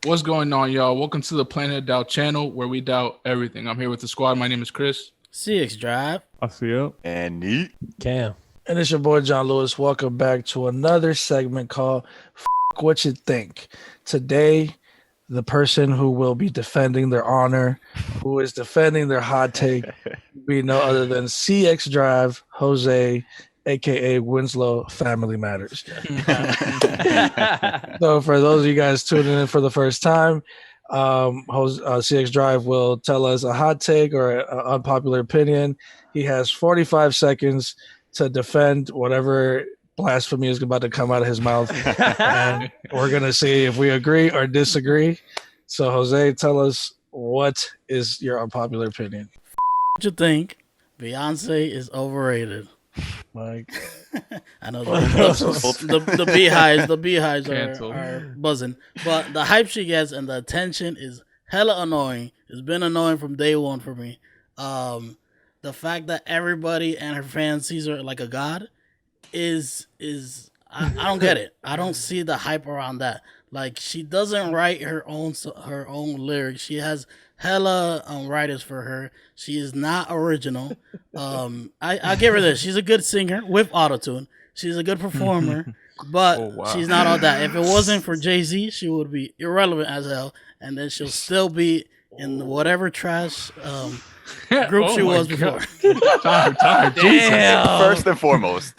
What's going on, y'all? Welcome to the Planet Doubt channel where we doubt everything. I'm here with the squad. My name is Chris. CX Drive. I see it. And neat. Cam. And it's your boy John Lewis. Welcome back to another segment called F What You Think. Today, the person who will be defending their honor, who is defending their hot take, be no other than CX Drive, Jose, aka Winslow Family Matters. So for those of you guys tuning in for the first time, CX Drive will tell us a hot take or an unpopular opinion. He has 45 seconds to defend whatever blasphemy is about to come out of his mouth. And we're going to see if we agree or disagree. So, Jose, tell us, what is your unpopular opinion? What you think? Beyonce is overrated. Like, I know the beehives are buzzing, but the hype she gets and the attention is hella annoying. It's been annoying from day one for me. The fact that everybody and her fans sees her like a god is I don't get it. I don't see the hype around that. Like, she doesn't write her own lyrics. She has hella writers for her. She is not original. I give her this. She's a good singer with autotune. She's a good performer, but she's not all that. If it wasn't for Jay-Z, she would be irrelevant as hell, and then she'll still be in whatever trash group she was before. Damn. First and foremost,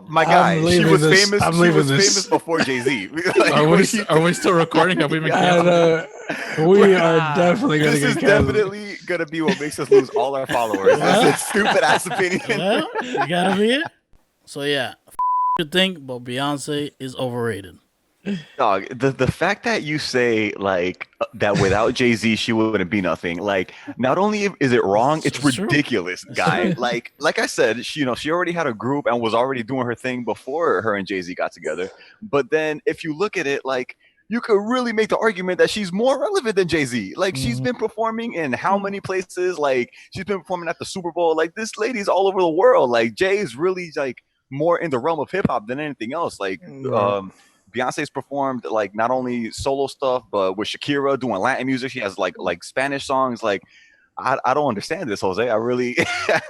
my guy, she was famous. She was famous before Jay-Z. Like, are we still recording? Have we been we are definitely going to get This is definitely going to be what makes us lose all our followers. That's a stupid ass opinion. Well, you gotta be it. So yeah, you think, but Beyonce is overrated. Dog, the fact that you say like that without Jay-Z she wouldn't be nothing. Like, not only is it wrong, it's ridiculous, guy. Like I said, she already had a group and was already doing her thing before her and Jay-Z got together. But then if you look at it, like, you could really make the argument that she's more relevant than Jay-Z. Like, she's been performing in how many places? Like, she's been performing at the Super Bowl. Like, this lady's all over the world. Like, Jay is really like more in the realm of hip hop than anything else. Like, Beyonce's performed like not only solo stuff, but with Shakira doing Latin music. She has like Spanish songs. Like, I don't understand this, Jose. I really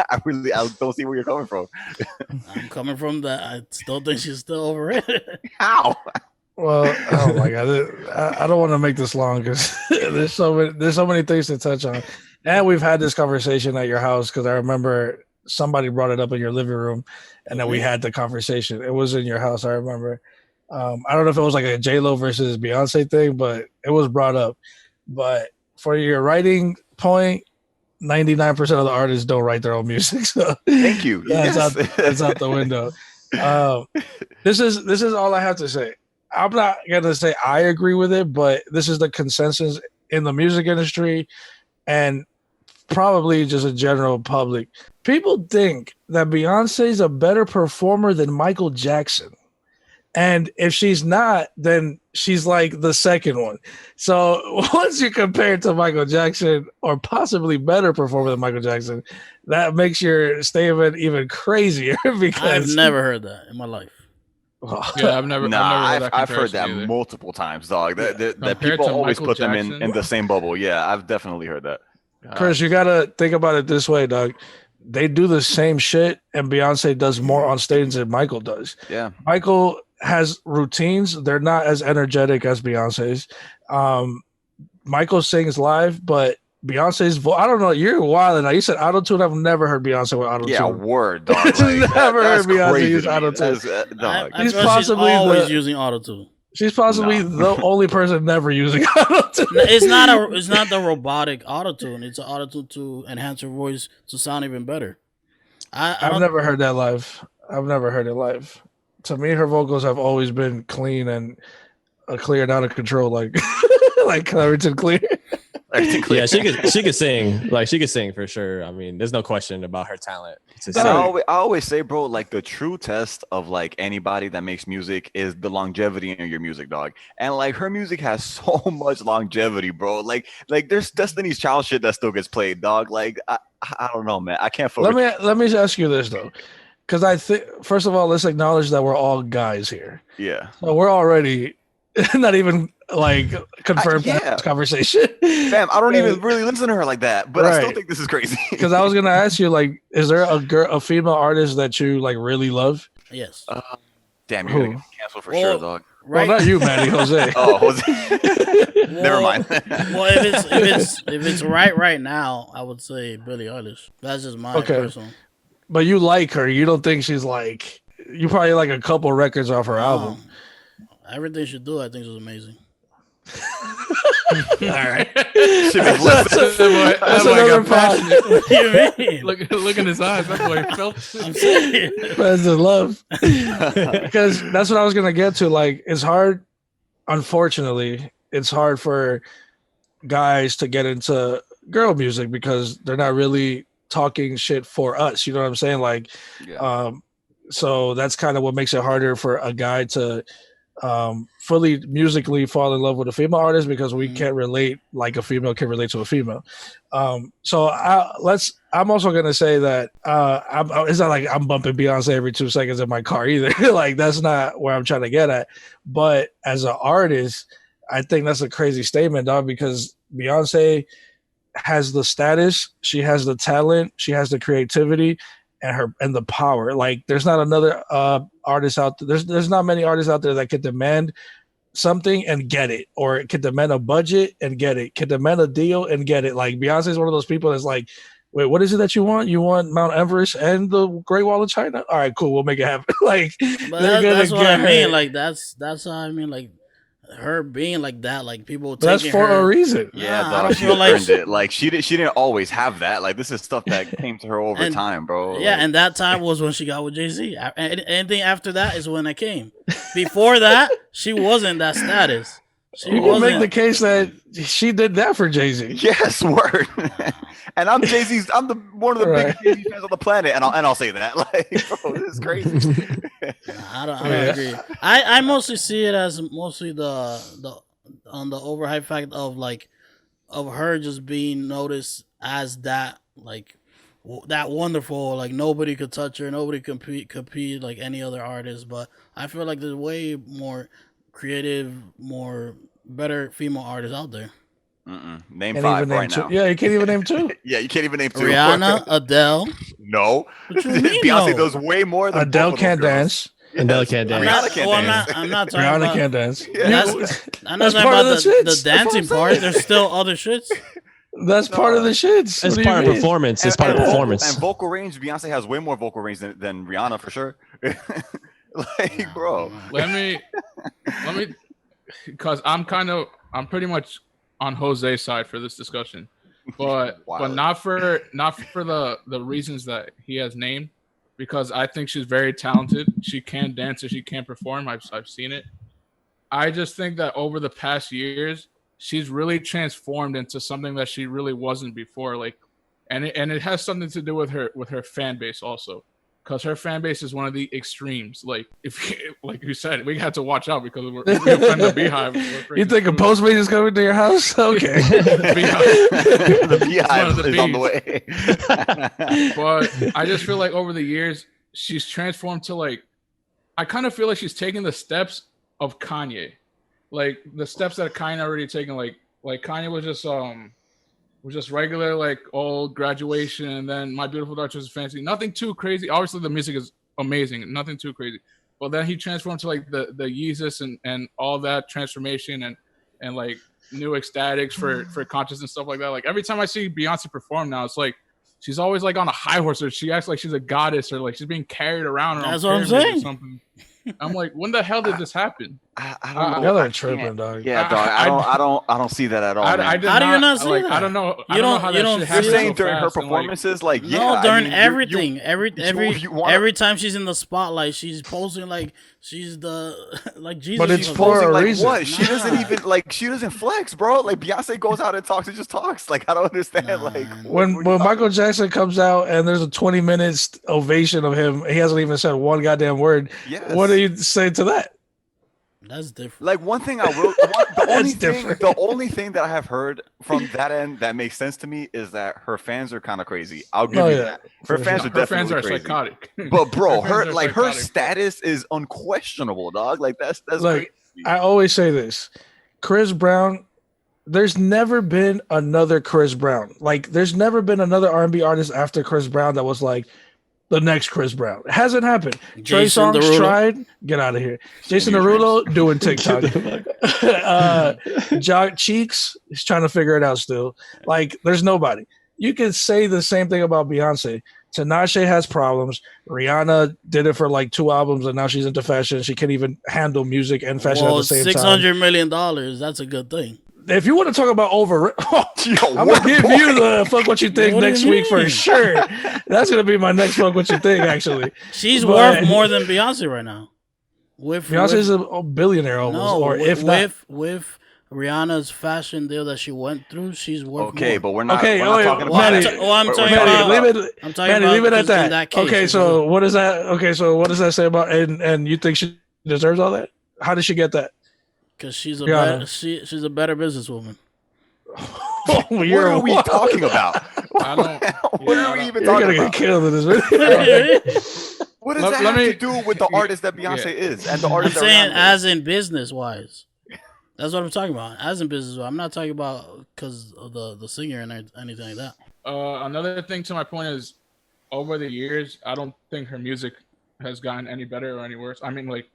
I don't see where you're coming from. I'm coming from that. I still think she's still overrated. How? well, oh my God, I don't want to make this long because there's so many things to touch on, and we've had this conversation at your house because I remember somebody brought it up in your living room, and then we had the conversation. It was in your house, I remember. I don't know if it was like a J-Lo versus Beyonce thing, but it was brought up. But for your writing point, 99% of the artists don't write their own music. So thank you. That's out the window. This is all I have to say. I'm not gonna say I agree with it, but this is the consensus in the music industry and probably just a general public. People think that Beyonce is a better performer than Michael Jackson. And if she's not, then she's like the second one. So once you compare it to Michael Jackson, or possibly better performer than Michael Jackson, that makes your statement even crazier. Because I've never heard that in my life. Yeah, I've never. I've heard that multiple times, dog. That people always put them in the same bubble. Yeah, I've definitely heard that. Chris, you gotta think about it this way, dog. They do the same shit, and Beyonce does more on stage than Michael does. Yeah, Michael has routines. They're not as energetic as Beyonce's. Michael sings live, but Beyonce's voice, I don't know. You're wild. Now you said autotune. I've never heard Beyonce with autotune. Yeah, word, dog. Like, never heard Beyonce use autotune. She's possibly always using autotune. She's possibly the only person never using autotune. It's not the robotic autotune. It's an autotune to enhance her voice to sound even better. I've never heard that live. I've never heard it live. To me, her vocals have always been clean and clear and out of control, like like Claritin Clear. Yeah, she could sing. Like, she could sing for sure. I mean, there's no question about her talent. I always say, bro, like, the true test of like anybody that makes music is the longevity in your music, dog. And like, her music has so much longevity, bro. Like there's Destiny's Child shit that still gets played, dog. Like, I don't know, man. I can't focus. Let me ask you this though. Because I think, first of all, let's acknowledge that we're all guys here. Yeah. So we're already not even like confirmed conversation. Fam, I don't even really listen to her like that, but I still think this is crazy. Because I was gonna ask you, like, is there a female artist that you like really love? Yes. Damn, you're gonna get canceled for sure, dog. Right. Well, not you, Manny, Jose. Oh, Jose. Never mind. Well, if it's right now, I would say Billie Eilish. That's just my personal. But you like her. You don't think she's like. You probably like a couple records off her album. Everything she do, I think is amazing. All right. That's another passionate. What do you mean? Look in his eyes. That boy felt. I'm saying. That's love. Because that's what I was gonna get to. Like, it's hard. Unfortunately, it's hard for guys to get into girl music because they're not really talking shit for us. You know what I'm saying? Like, so that's kind of what makes it harder for a guy to fully musically fall in love with a female artist because we can't relate like a female can relate to a female. So I'm also gonna say that it's not like I'm bumping Beyonce every 2 seconds in my car either. Like, that's not where I'm trying to get at. But as an artist, I think that's a crazy statement, dog, because Beyonce has the status, she has the talent, she has the creativity, and the power. Like, there's not another artist out there. There's not many artists out there that could demand something and get it, or it could demand a budget and get it, could demand a deal and get it. Like, Beyonce is one of those people that's like, wait, what is it that you want? You want Mount Everest and the Great Wall of China? All right, cool, we'll make it happen. Like, but that's what I mean. Like, that's how I mean. Like, her being like that, like, people taking that's for her, a reason. Yeah, I don't feel like earned it. Like, she didn't always have that. Like, this is stuff that came to her over time, bro. Yeah, and that time was when she got with Jay-Z. Anything after that is when it came. Before that, she wasn't that status. You will make the case that she did that for Jay-Z. Yes, word. And I'm Jay-Z's. I'm one of the biggest Jay-Z fans on the planet, and I'll say that. Like, bro, this is crazy. I don't agree. I mostly see it as mostly the overhyped fact of her just being noticed as that, like, that wonderful, like, nobody could touch her, nobody compete like any other artist. But I feel like there's way more creative, better female artists out there. Name 5 right now. Yeah, you can't even name 2. Yeah, you can't even name 2. Rihanna, Adele. No. What you mean, Beyonce does way more than Adele can't dance. Adele can't dance. Rihanna can't dance. I'm not talking Rihanna about. can't dance. I'm not talking about the dancing part. There's still other shits. That's part of the shits. It's part of performance. It's part of performance. And vocal range, Beyonce has way more vocal range than Rihanna for sure. Like, bro. Let me, because I'm pretty much on Jose's side for this discussion, but not for the reasons that he has named, because I think she's very talented. She can dance and she can perform. I've seen it. I just think that over the past years, she's really transformed into something that she really wasn't before. Like, and it has something to do with her fan base also. Because her fan base is one of the extremes. Like, like you said, we had to watch out because we're in the Beehive. You think a Postmates is coming to your house? Okay. The Beehive is on the way. But I just feel like over the years, she's transformed to, like, I kind of feel like she's taking the steps of Kanye. Like, the steps that Kanye already taken. Like Kanye was just regular, like, old graduation, and then My Beautiful Dark Twisted Fantasy. Nothing too crazy. Obviously, the music is amazing. Nothing too crazy. But then he transformed to, like, the Yeezus and all that transformation and like new ecstatics for conscious and stuff like that. Like, every time I see Beyonce perform now, it's like she's always like on a high horse, or she acts like she's a goddess, or like she's being carried around. That's what I'm saying. Or something. I'm like, when the hell did this happen? I don't know. Y'all are tripping, dog. Yeah, dog. I don't see that at all. How do you not see that? I don't know. You don't. You're saying during her performances, like, no, during everything, every time she's in the spotlight, she's posing like she's the like Jesus. But it's for a reason. What? She doesn't even she doesn't flex, bro. Like, Beyonce goes out and talks and just talks. Like, I don't understand. Like, when Michael Jackson comes out and there's a 20 minutes ovation of him, he hasn't even said one goddamn word. Yes. What do you say to that? That's different. Like, one thing I will, the only thing that I have heard from that end that makes sense to me is that her fans are kind of crazy. I'll give you that. Her fans are definitely crazy. Psychotic. But bro, her status is unquestionable, dog. Like, that's like, great. I always say this: Chris Brown. There's never been another Chris Brown. Like, there's never been another R&B artist after Chris Brown that was like the next Chris Brown. It hasn't happened. Trey Songz tried. Get out of here. Jason Derulo doing TikTok. Jock Cheeks is trying to figure it out still. Like, there's nobody. You can say the same thing about Beyonce. Tinashe has problems. Rihanna did it for like 2 albums, and now she's into fashion. She can't even handle music and fashion at the same time. $600 million. That's a good thing. If you want to talk about I'm gonna give you the fuck what you think next week for sure. That's gonna be my next fuck what you think. Actually, she's worth more than Beyonce right now. Beyonce's a billionaire almost, with Rihanna's fashion deal that she went through, she's worth more. But we're not talking about I'm talking about leave it at that. Okay, so what does that? Okay, so what does that say about? And you think she deserves all that? How did she get that? Because she's a better businesswoman. What are we talking about? What are we even talking about? You're gonna get killed in this video. What does that have to do with the artist that Beyonce is and the artist? I'm saying as in business wise. That's what I'm talking about. As in business wise. I'm not talking about because of the singer and anything like that. Another thing to my point is, over the years, I don't think her music has gotten any better or any worse. I mean, like,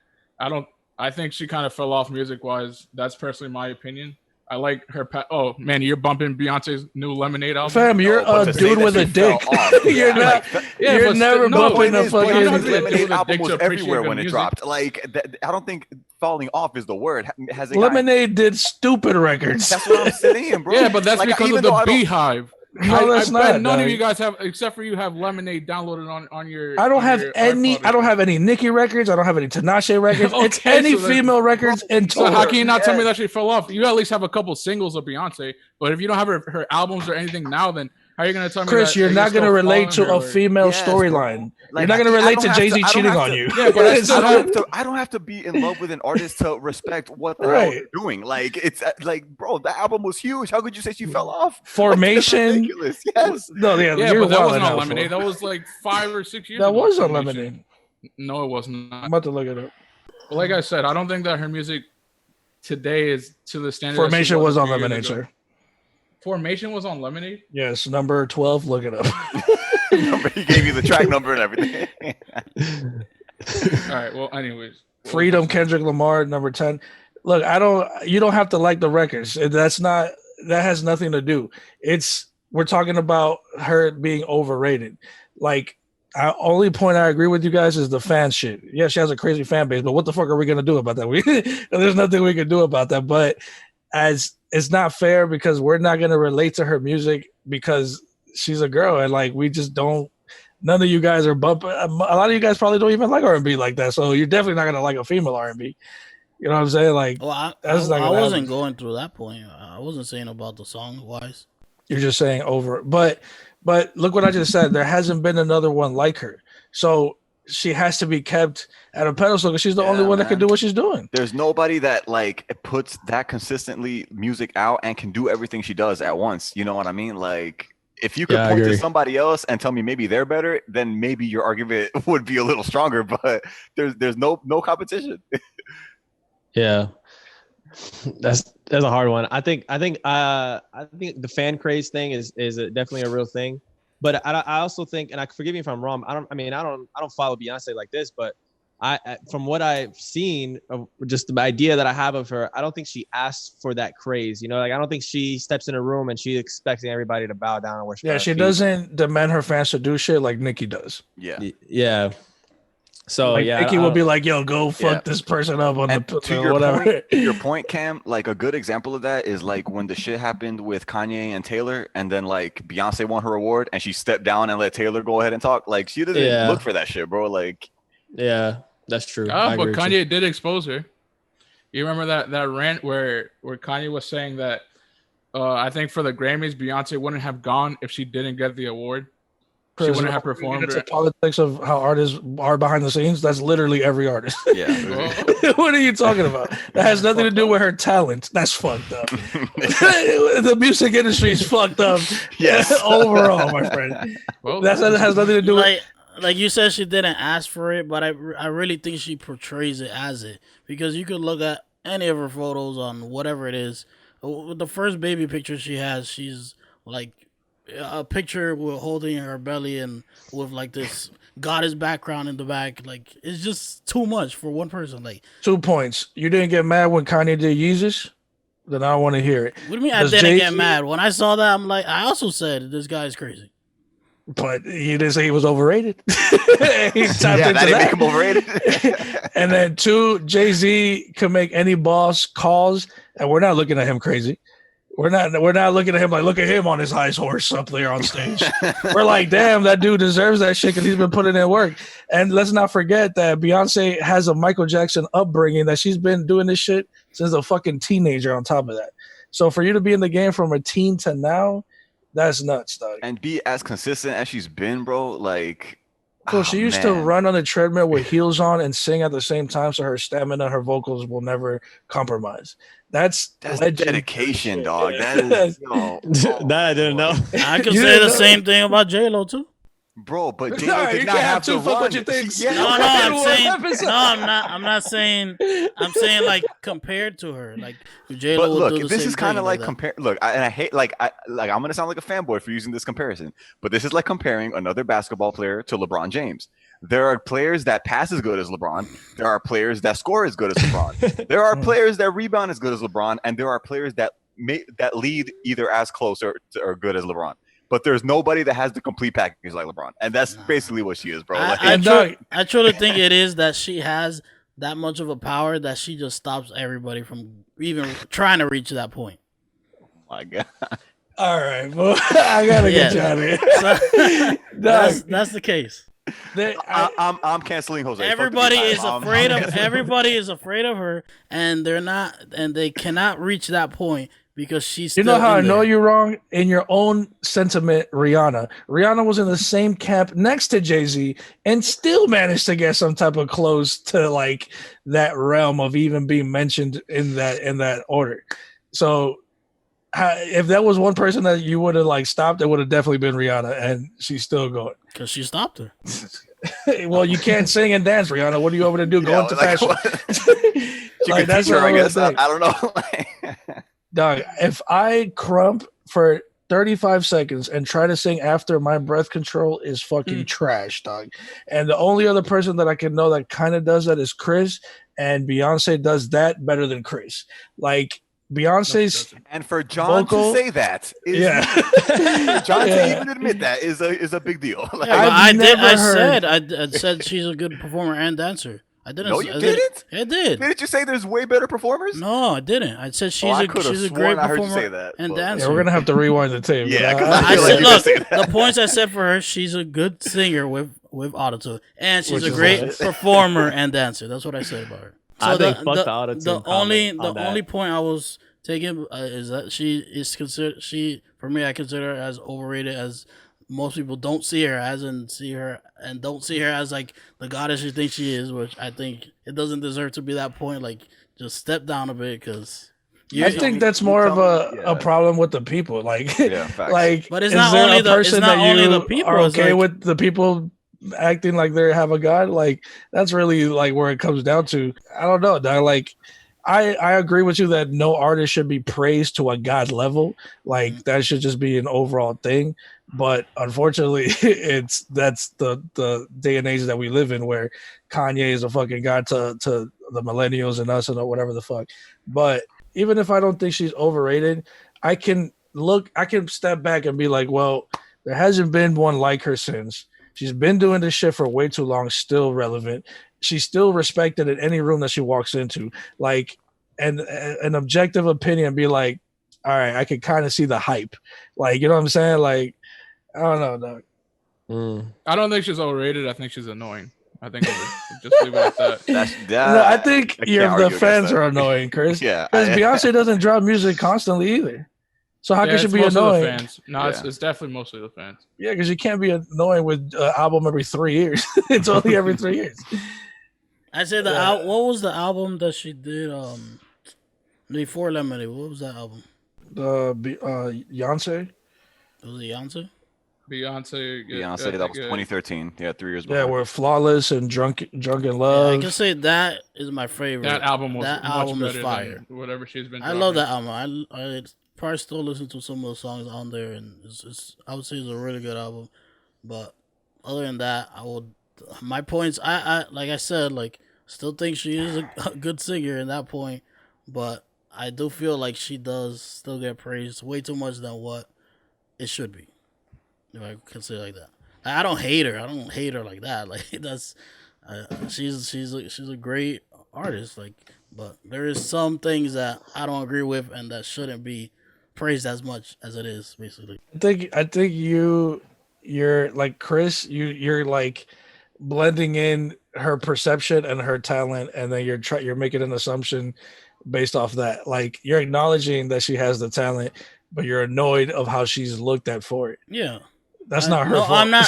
I think she kind of fell off music-wise. That's personally my opinion. I like her. Oh man, you're bumping Beyonce's new Lemonade album. Fam, you're a dude with a dick. You're not. You're never bumping a fucking Lemonade album was everywhere when it dropped. Like, I don't think falling off is the word. Lemonade did stupid records. That's what I'm saying, bro. Yeah, but that's because of the Beehive. No, that's not. None of you guys have, except for you, have Lemonade downloaded on your. I don't have any. I don't have any Nicki records. I don't have any Tinashe records. Okay, it's any female records. And so how can you not tell me that she fell off? You at least have a couple singles of Beyonce, but if you don't have her albums or anything now, then how are you going to tell me? Chris, you're not going to relate to a female storyline. Like, you're not going to relate to Jay-Z cheating on you. Yeah, but I don't have to be in love with an artist to respect what the hell they're doing. Like, it's like, bro, the album was huge. How could you say she fell off? Formation. Like, yes. No, yeah, but that wasn't on Lemonade. That was like 5 or 6 years ago. That was on Lemonade. No, it wasn't. I'm about to look it up. But like I said, I don't think that her music today is to the standard. Formation was on Lemonade, sir. Formation was on Lemonade? Yes, number 12. Look it up. He gave you the track number and everything. All right. Well, anyways. Freedom, Kendrick Lamar, number 10. Look, you don't have to like the records. That has nothing to do. We're talking about her being overrated. Like, only point I agree with you guys is the fan shit. Yeah, she has a crazy fan base, but what the fuck are we going to do about that? There's nothing we can do about that. But it's not fair because we're not going to relate to her music because she's a girl, and like we just don't. None of you guys are bumping. A lot of you guys probably don't even like R&B like that, so you're definitely not going to like a female R&B. You know what I'm saying? Like, well, I wasn't going through that point. I wasn't saying about the song wise. You're just saying over, but look what I just said. There hasn't been another one like her, so she has to be kept at a pedestal because she's the only one that can do what she's doing. There's nobody that like puts that consistently music out and can do everything she does at once. You know what I mean? Like, if you could point to somebody else and tell me maybe they're better, then maybe your argument would be a little stronger. But there's no competition. Yeah, that's a hard one. I think the fan craze thing is definitely a real thing. But I also think, and forgive me if I'm wrong. I don't follow Beyonce like this, but from what I've seen of just the idea that I have of her, I don't think she asks for that craze. You know, like I don't think she steps in a room and she's expecting everybody to bow down and worship. Yeah, she doesn't demand her fans to do shit like Nicki does. Yeah. So like Nicki will be like, "Yo, go fuck this person up on to your point, Cam. Like a good example of that is like when the shit happened with Kanye and Taylor, and then like Beyonce won her award, and she stepped down and let Taylor go ahead and talk. Like she didn't look for that shit, bro. Like, yeah, that's true. But Kanye did expose her. You remember that rant where Kanye was saying that I think for the Grammys, Beyonce wouldn't have gone if she didn't get the award. She wouldn't have performed. It's the politics of how artists are behind the scenes. That's literally every artist. Yeah. What are you talking about? That has nothing to do with her talent. That's fucked up. The music industry is fucked up. Yes. Overall, my friend. Well, that has nothing to do with. Like you said, she didn't ask for it, but I really think she portrays it as it, because you could look at any of her photos on whatever it is. The first baby picture she has, she's like a picture with holding her belly and with like this goddess background in the back. Like it's just too much for one person. Like 2 points. You didn't get mad when Kanye did Yeezus? Then I don't want to hear it. what do you mean? I didn't get mad when I saw that. I'm like, I also said this guy is crazy. But he didn't say he was overrated. He tapped into that didn't make him overrated. And then 2, Jay-Z can make any boss calls, and we're not looking at him crazy. We're not looking at him like, look at him on his high horse up there on stage. We're like, damn, that dude deserves that shit because he's been putting in work. And let's not forget that Beyonce has a Michael Jackson upbringing, that she's been doing this shit since a fucking teenager on top of that. So for you to be in the game from a teen to now, that's nuts, dog. And be as consistent as she's been, bro. Like, so she used to run on the treadmill with heels on and sing at the same time, so her stamina, her vocals will never compromise. That's dedication, dog. That is that I didn't know. I could say the same thing about J-Lo too. Bro, but J-Lo did not have to run. What you think? Yeah, I'm not saying. I'm saying like compared to her, like J-Lo. But look, do the this same is kind of thing like compare. Look, I hate I'm gonna sound like a fanboy for using this comparison, but this is like comparing another basketball player to LeBron James. There are players that pass as good as LeBron. There are players that score as good as LeBron. There are players that rebound as good as LeBron, and there are players that lead either as close or good as LeBron. But there's nobody that has the complete package like LeBron, and that's basically what she is, bro. I truly think it is that she has that much of a power that she just stops everybody from even trying to reach that point. Oh my God. All right, well, I gotta get you out of here. So, that's the case. I'm canceling Jose. Everybody is afraid of. Everybody is afraid of her, and they cannot reach that point. Because she's still, you know how I know you're wrong? In your own sentiment, Rihanna was in the same camp next to Jay-Z and still managed to get some type of close to like that realm of even being mentioned in that order. So if that was one person that you would have like stopped, it would have definitely been Rihanna, and she's still going. Because she stopped her. Well, you can't sing and dance, Rihanna. What are you over to do? Go into fashion. Like, that's her, I guess. I don't know. Dog, if I crump for 35 seconds and try to sing after my breath control is fucking trash, dog. And the only other person that I can know that kind of does that is Chris, and Beyonce does that better than Chris. Like, Beyonce's and for John to say that is for John to even admit that is a big deal. Like, I said she's a good performer and dancer. I didn't. No, you didn't. I did. Didn't you say there's way better performers? No, I didn't. I said she's a great performer and dancer. Yeah, we're gonna have to rewind the tape. Yeah, I said, look, the points I said for her, she's a good singer with autotune, and she's a great performer and dancer. That's what I said about her. So I think fuck the autotune. The only point I was taking is that she is considered. For me, I consider her as overrated as. Most people don't see her as don't see her as like the goddess she thinks she is, which I think it doesn't deserve to be that point. Like, just step down a bit, because I think that's more of a problem with the people. Like, like, but it's not only the people. Are okay with the people acting like they have a god? Like, that's really like where it comes down to. I don't know. Like, I agree with you that no artist should be praised to a god level. Like, that should just be an overall thing. But unfortunately, that's the day and age that we live in, where Kanye is a fucking god to the millennials and us and whatever the fuck. But even if I don't think she's overrated, I can step back and be like, well, there hasn't been one like her since. She's been doing this shit for way too long, still relevant. She's still respected in any room that she walks into. Like, and an objective opinion be like, all right, I can kind of see the hype. Like, you know what I'm saying? Like, I don't know, dog. I don't think she's overrated. I think she's annoying. I think just leave it at that. No, I think the fans are annoying, Chris. Yeah, because Beyonce doesn't drop music constantly either. So how can she be annoying? The fans. No, it's definitely mostly the fans. Yeah, because you can't be annoying with an album every 3 years. It's only every 3 years. I said what was the album that she did before Lemonade? What was that album? Beyonce. Was it Beyonce? Beyonce. Beyonce, that was 2013. Yeah, 3 years before. Yeah, we're Flawless and Drunk in Yeah, Love. I can say that is my favorite. That album was that much album better is fire. than whatever she's been. I love that album. I probably still listen to some of the songs on there, and I would say it's a really good album. But other than that, my points. I like I said, like still think she is a good singer in that point, but I do feel like she does still get praised way too much than what it should be. If I can say it like that. I don't hate her. I don't hate her like that. Like that's she's a great artist. Like, but there is some things that I don't agree with and that shouldn't be praised as much as it is. Basically, I think you're like Chris. You're like blending in her perception and her talent, and then you're making an assumption based off that. Like you're acknowledging that she has the talent, but you're annoyed of how she's looked at for it. Yeah. That's not her fault. I'm not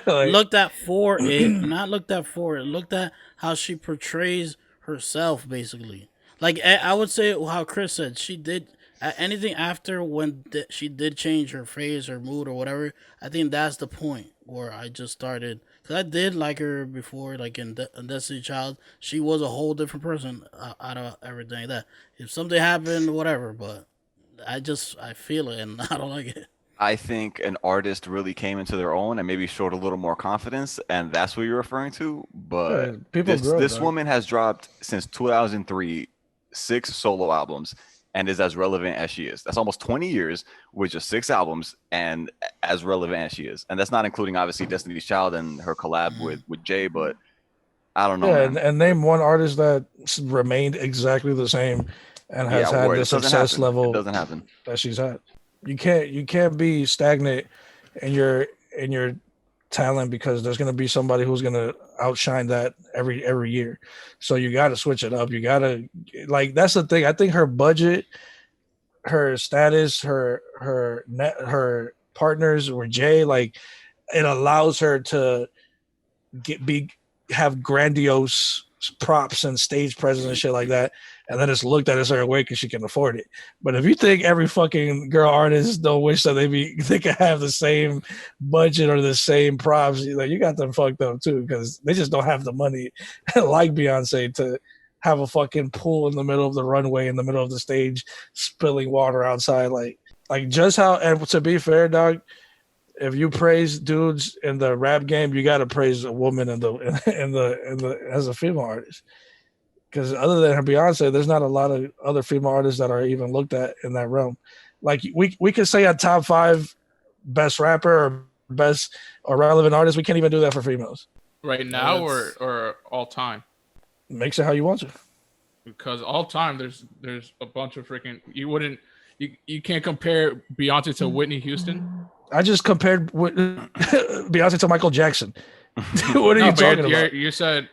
like, looked at for it. Not looked at for it. Looked at how she portrays herself, basically. Like I would say how Chris said, she did anything after when she did change her face, her mood, or whatever. I think that's the point where I just started. Cause I did like her before, like in Destiny Child. She was a whole different person out of everything like that. If something happened, whatever. But I feel it, and I don't like it. I think an artist really came into their own and maybe showed a little more confidence, and that's what you're referring to. But this woman has dropped since 2003 6 solo albums and is as relevant as she is. That's almost 20 years with just 6 albums and as relevant as she is. And that's not including obviously Destiny's Child and her collab with Jay, but I don't know. Yeah, and name one artist that remained exactly the same and has had the success level that she's had. You can't be stagnant in your talent because there's gonna be somebody who's gonna outshine that every year. So you gotta switch it up. You gotta that's the thing. I think her budget, her status, her partners or Jay, it allows her to have grandiose props and stage presence and shit like that, and then it's looked at a certain way because she can afford it. But if you think every fucking girl artist don't wish that they could have the same budget or the same props, you got them fucked up too, because they just don't have the money like Beyonce to have a fucking pool in the middle of the runway, in the middle of the stage, spilling water outside. Like just how, and to be fair, dog, if you praise dudes in the rap game, you gotta praise a woman in the as a female artist. Because other than her Beyonce, there's not a lot of other female artists that are even looked at in that realm. Like we could say a top 5 best rapper or best or relevant artist. We can't even do that for females. Right now or all time? Makes it how you want to. Because all time there's a bunch of freaking you can't compare Beyonce to Whitney Houston. I just compared Beyonce to Michael Jackson. What are you talking about? You said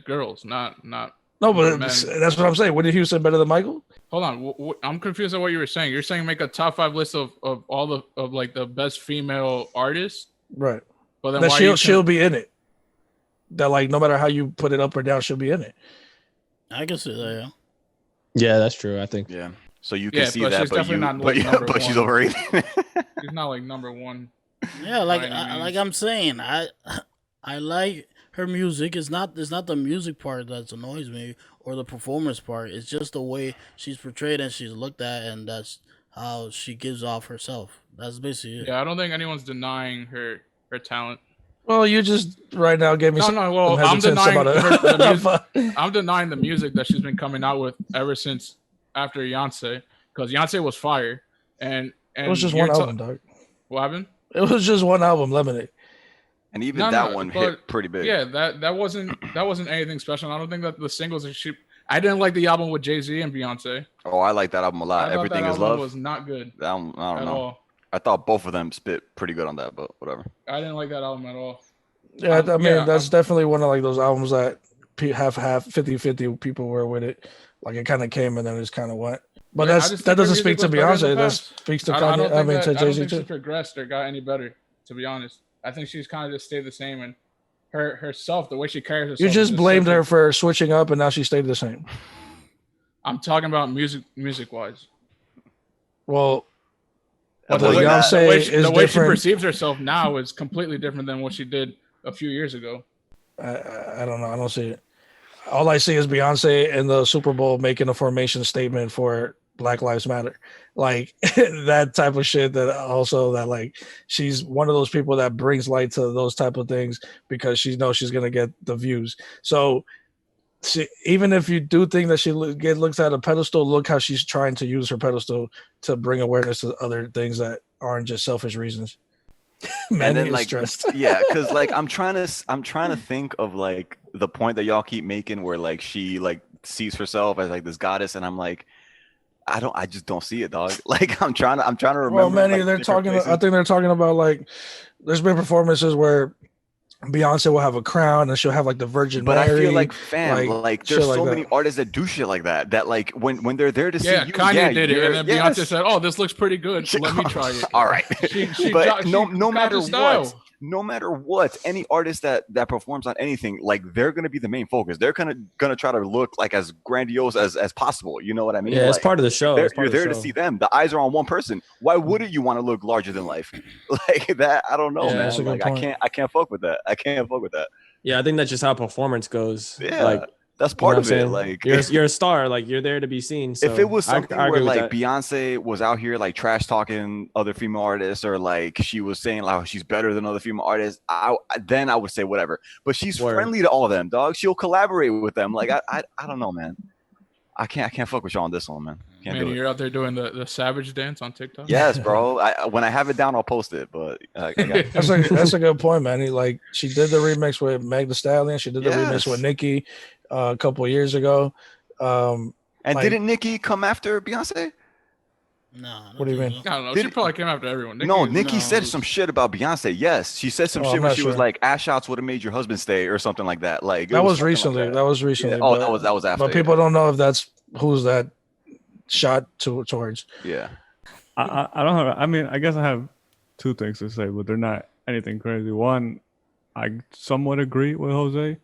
girls, not. No, but that's what I'm saying. Whitney Houston better than Michael? Hold on, I'm confused at what you were saying. You're saying make a top 5 list of all the best female artists, right? But then that she'll be in it. That no matter how you put it up or down, she'll be in it. I can see that. Yeah, that's true. I think. Yeah. So you can see that, but she's overrated. She's not like number 1. Yeah, like I'm saying, I like her music. It's not the music part that annoys me or the performance part. It's just the way she's portrayed and she's looked at, and that's how she gives off herself. That's basically it. Yeah, I don't think anyone's denying her talent. Well, you just right now gave me Well, I'm denying the music that she's been coming out with ever since after Beyonce, because Beyonce was fire, and it was just one album, dog. What happened? It was just one album, Lemonade. And even that one hit pretty big. Yeah, that wasn't anything special. I don't think that the singles that I didn't like the album with Jay-Z and Beyonce. Oh, I like that album a lot. Everything Is Love was not good. I don't know. All. I thought both of them spit pretty good on that, but whatever. I didn't like that album at all. Yeah, I mean that's definitely one of those albums that half 50-50 people were with it. Like it kind of came and then it just kind of went. But that doesn't speak to Beyonce. That speaks to Kanye. I mean, to Jay-Z too. I don't think she progressed or got any better. To be honest, I think she's kind of just stayed the same, and herself, the way she carries herself. You just blamed her for switching up, and now she stayed the same. I'm talking about music wise. Well, But the way she perceives herself now is completely different than what she did a few years ago. I don't know. I don't see it. All I see is Beyonce in the Super Bowl making a formation statement for Black Lives Matter, like that type of shit. That also that like she's one of those people that brings light to those type of things because she knows she's gonna get the views. So even if you do think that she looks at a pedestal, look how she's trying to use her pedestal to bring awareness to other things that aren't just selfish reasons. And then like stressed. Yeah, because like I'm trying to think of like the point that y'all keep making where like she like sees herself as like this goddess, and I'm like, I just don't see it, dog. Like I'm trying to remember. Well, Manny, like, they're talking. I think they're talking about like there's been performances where Beyonce will have a crown and she'll have like the Virgin Mary. But I feel like, fam, like there's so many artists that do shit like that. That like when they're there to see you. Kanye did it, and then Beyonce said, "Oh, this looks pretty good. So let me try it." All right, but no matter what, any artist that performs on anything, like they're gonna be the main focus. They're gonna try to look like as grandiose as possible. You know what I mean? Yeah, like, it's part of the show. You're there to see them. The eyes are on one person. Why wouldn't you want to look larger than life? Like that? I don't know, man. Like I can't fuck with that. I can't fuck with that. Yeah, I think that's just how performance goes. Yeah, like that's part of it. Like you're a star. Like you're there to be seen. So if it was something where like Beyonce was out here like trash talking other female artists, or like she was saying like she's better than other female artists, then I would say whatever. But she's friendly to all of them, dog. She'll collaborate with them. Like I don't know, man. I can't fuck with y'all on this one, man. Man, you're out there doing the savage dance on TikTok. Yes, bro. When I have it down, I'll post it. But that's a good point, man. Like she did the remix with Meg Thee Stallion. She did the remix with Nicki a couple of years ago. And didn't Nicki come after Beyonce? No. What do you mean? I don't know. She probably came after everyone. Nicki said some shit about Beyonce. Yes, she said some shit where she was like, "Ass shots would have made your husband stay," or something like that. Like that was recently. That was recently. Yeah. Oh, that was after. But people don't know if that's who's that shot towards. Yeah. I don't have. I mean, I guess I have two things to say, but they're not anything crazy. One, I somewhat agree with Jose.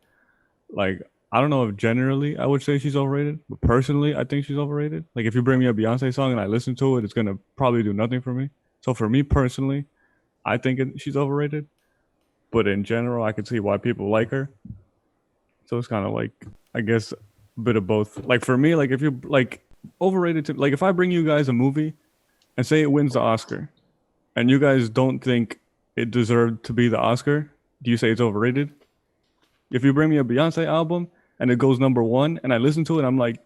Like, I don't know if generally I would say she's overrated, but personally, I think she's overrated. Like, if you bring me a Beyonce song and I listen to it, it's gonna probably do nothing for me. So for me personally, I think she's overrated. But in general, I can see why people like her. So it's kind of like, I guess, a bit of both. Like for me, like if you like overrated to like if I bring you guys a movie and say it wins the Oscar, and you guys don't think it deserved to be the Oscar, do you say it's overrated? If you bring me a Beyonce album and it goes #1 and I listen to it, I'm like,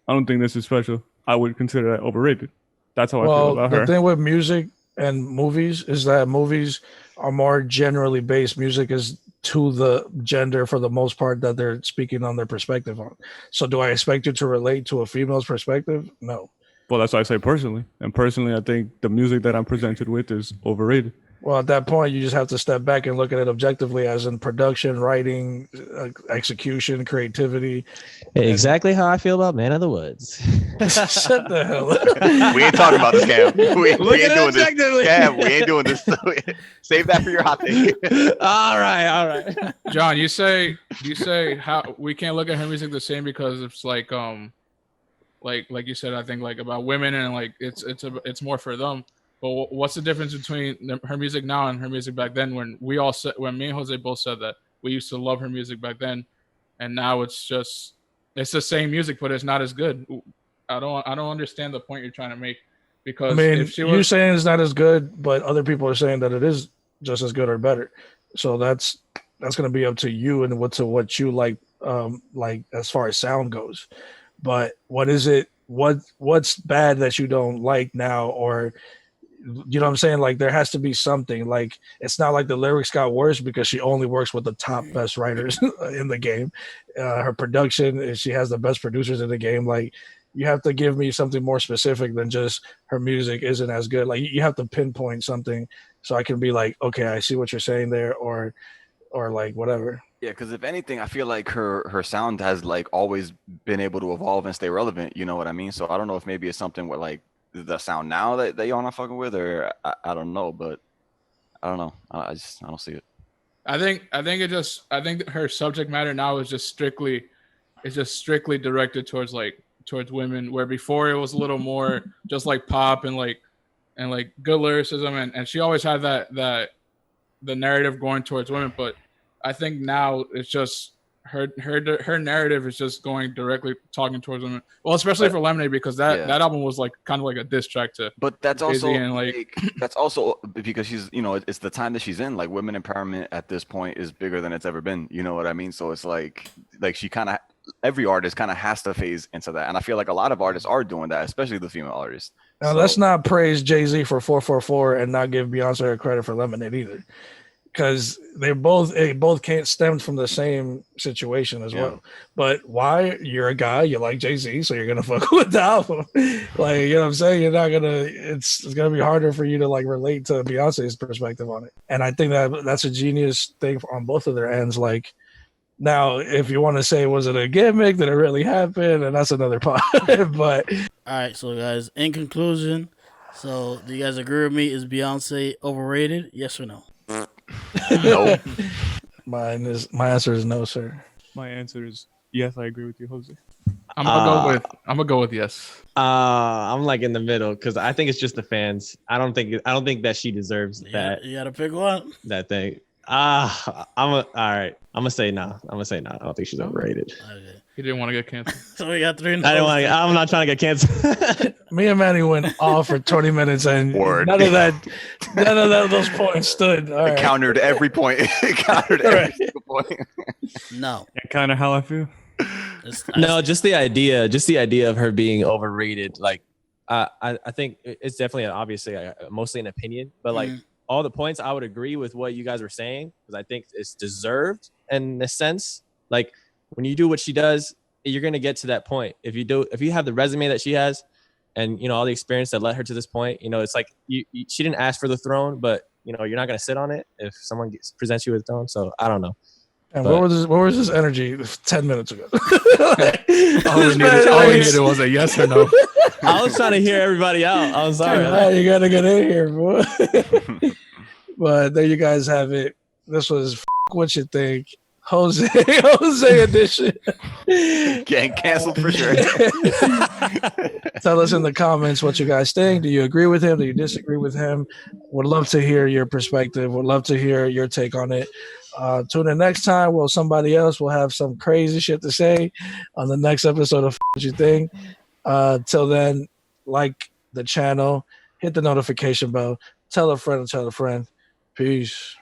I don't think this is special, I would consider that overrated. That's how I feel about her. The thing with music and movies is that movies are more generally based. Music is to the gender for the most part that they're speaking on their perspective on. So do I expect you to relate to a female's perspective? No. Well, that's why I say personally. And personally, I think the music that I'm presented with is overrated. Well, at that point, you just have to step back and look at it objectively, as in production, writing, execution, creativity. Exactly how I feel about Man of the Woods. Shut the hell up. We ain't talking about this, Cam. We ain't doing this. Cam, we ain't doing this. Save that for your hot take. All right. John, you say how we can't look at her music the same because it's like you said, I think like about women and like it's more for them. But what's the difference between her music now and her music back then? When me and Jose both said that we used to love her music back then, and now it's the same music, but it's not as good. I don't understand the point you're trying to make, because you're saying it's not as good, but other people are saying that it is just as good or better. So that's going to be up to you and what you like as far as sound goes. But what is it? What's bad that you don't like now, or you know what I'm saying? Like there has to be something. Like it's not like the lyrics got worse because she only works with the top best writers in the game. Her production, she has the best producers in the game. Like you have to give me something more specific than just her music isn't as good. Like you have to pinpoint something so I can be like, okay, I see what you're saying there, or like whatever. Yeah, because if anything, I feel like her sound has like always been able to evolve and stay relevant. You know what I mean? So I don't know if maybe it's something where like the sound now that y'all not fucking with, or I don't know, but I don't know. I don't see it. I think her subject matter now is just strictly directed towards women, where before it was a little more just like pop and and like good lyricism, and she always had that the narrative going towards women. But I think now it's just her narrative is just going directly talking towards women. Well, especially for Lemonade, because that album was like kind of like a diss track to. But that's Jay-Z also and like that's also because she's it's the time that she's in. Like women empowerment at this point is bigger than it's ever been. You know what I mean? So it's like she kind of every artist kind of has to phase into that, and I feel like a lot of artists are doing that, especially the female artists. Now let's not praise Jay-Z for 444 and not give Beyonce her credit for Lemonade either, because they both can't stem from the same situation as well. But why? You're a guy, you like Jay-Z, so you're gonna fuck with the album. Like, you know what I'm saying? You're not gonna. It's gonna be harder for you to like relate to Beyonce's perspective on it. And I think that's a genius thing on both of their ends. Like, now, if you want to say, was it a gimmick? Did it really happen? And that's another part. But all right, so guys, in conclusion, so do you guys agree with me? Is Beyonce overrated? Yes or no? No. My answer is no, sir. My answer is yes. I agree with you, Jose. I'm gonna go with yes. I'm like in the middle because I think it's just the fans. I don't think that she deserves that. You gotta pick one. That thing. All right. I'm gonna say no. I don't think she's overrated. Okay. He didn't want to get canceled. So we got 3 no's. I'm not trying to get canceled. Me and Manny went off for 20 minutes and none of those points stood. All right. It countered every point. It countered every single point. No. Kind of how I feel. No, just the idea of her being overrated. Like, I think it's definitely obviously mostly an opinion, but like all the points, I would agree with what you guys were saying because I think it's deserved in a sense. Like when you do what she does, you're gonna get to that point. If you have the resume that she has, and all the experience that led her to this point, it's like she didn't ask for the throne, but you're not gonna sit on it if someone presents you with a throne. So I don't know. And what was this energy 10 minutes ago? all we needed was a yes or no. I was trying to hear everybody out. I'm sorry. You gotta get in here, boy. But there you guys have it. This was what you think. Jose edition. Getting canceled for sure. Tell us in the comments what you guys think. Do you agree with him? Do you disagree with him? Would love to hear your perspective. Would love to hear your take on it. Tune in next time. Well, somebody else will have some crazy shit to say on the next episode of What You Think. Till then, like the channel, hit the notification bell, tell a friend. Peace.